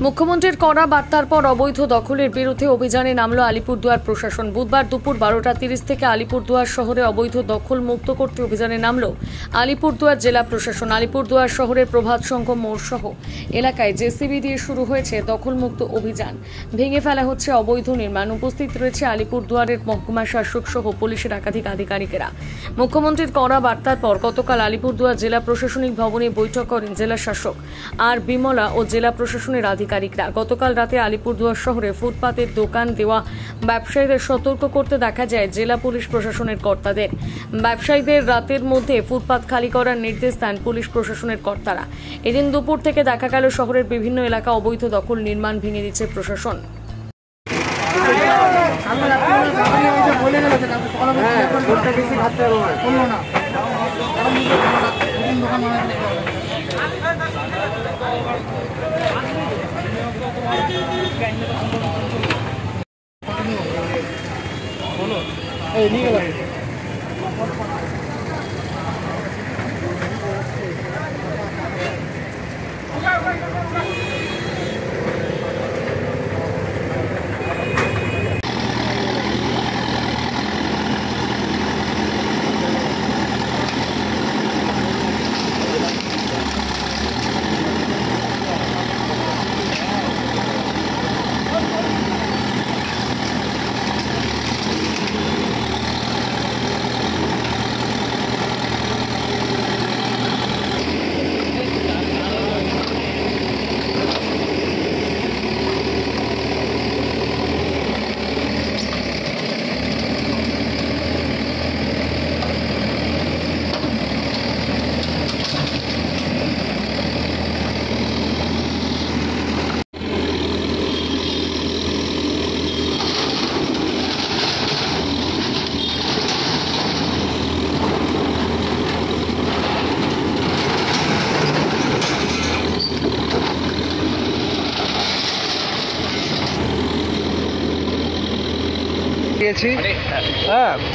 মুখ্যমন্ত্রীর কড়া বার্তার পর অবৈধ দখলের বিরুদ্ধে অভিযানে নামল আলিপুরদুয়ার প্রশাসন। বুধবার দুপুর 12:30 থেকে আলিপুরদুয়ার শহরে অবৈধ দখল মুক্ত করতে অভিযানে নামল আলিপুরদুয়ার জেলা প্রশাসন। আলিপুরদুয়ার শহরের প্রভাত সংঘ মোড় সহ এলাকায় জেসিবি দিয়ে শুরু হয়েছে দখলমুক্ত অভিযান। ভেঙে ফেলা হচ্ছে অবৈধ নির্মাণ। উপস্থিত রয়েছে আলিপুরদুয়ারের মহকুমা শাসক সহ পুলিশের একাধিক আধিকারিকেরা। মুখ্যমন্ত্রীর কড়া বার্তার পর গতকাল আলিপুরদুয়ার জেলা প্রশাসনিক ভবনে বৈঠক করেন জেলা শাসক আর বিমলা ও জেলা প্রশাসনের আধিকারিকরা। গতকাল রাতে আলিপুরদুয়ার শহরে ফুটপাতের দোকান দেওয়া ব্যবসায়ীদের সতর্ক করতে দেখা যায় জেলা পুলিশ প্রশাসনের কর্তাদের। ব্যবসায়ীদের রাতের মধ্যে ফুটপাত খালি করার নির্দেশ দেন পুলিশ প্রশাসনের কর্তারা। এদিন দুপুর থেকে দেখা গেল শহরের বিভিন্ন এলাকা অবৈধ দখল নির্মাণ ভেঙে দিচ্ছে প্রশাসন।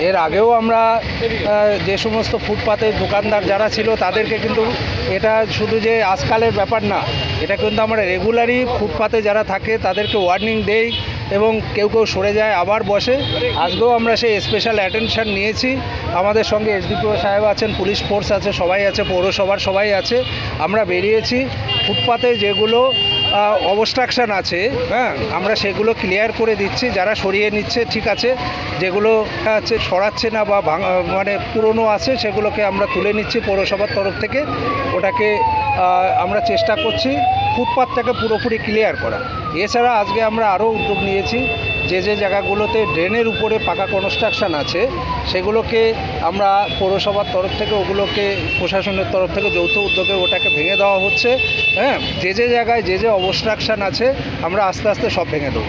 এর আগেও আমরা যে সমস্ত ফুটপাতের দোকানদার যারা ছিল তাদেরকে কিন্তু এটা শুধু যে আজকালের ব্যাপার না, এটা কিন্তু আমরা রেগুলারই ফুটপাতে যারা থাকে তাদেরকে ওয়ার্নিং দেই এবং কেউ কেউ সরে যায় আবার বসে। আজকেও আমরা সেই স্পেশাল অ্যাটেনশন নিয়েছি। আমাদের সঙ্গে এসডিপিও সাহেব আছেন, পুলিশ ফোর্স আছে, সবাই আছে, পৌরসভার সবাই আছে। আমরা বেরিয়েছি ফুটপাতে যেগুলো অবস্ট্রাকশান আছে, আমরা সেগুলো ক্লিয়ার করে দিচ্ছি। যারা সরিয়ে নিচ্ছে ঠিক আছে, যেগুলো আছে সরাচ্ছে না বা মানে পুরনো আছে সেগুলোকে আমরা তুলে নিচ্ছি পৌরসভার তরফ থেকে। ওটাকে আমরা চেষ্টা করছি ফুটপাথটাকে পুরোপুরি ক্লিয়ার করা। এছাড়া আজকে আমরা আরও উদ্যোগ নিয়েছি, যে যে জায়গাগুলোতে ড্রেনের উপরে পাকা কনস্ট্রাকশান আছে সেগুলোকে আমরা পৌরসভার তরফ থেকে ওগুলোকে প্রশাসনের তরফ থেকে যৌথ উদ্যোগে ওটাকে ভেঙে দেওয়া হচ্ছে। যে যে জায়গায় যে যে অবস্ট্রাকশান আছে আমরা আস্তে আস্তে সব ভেঙে দেবো।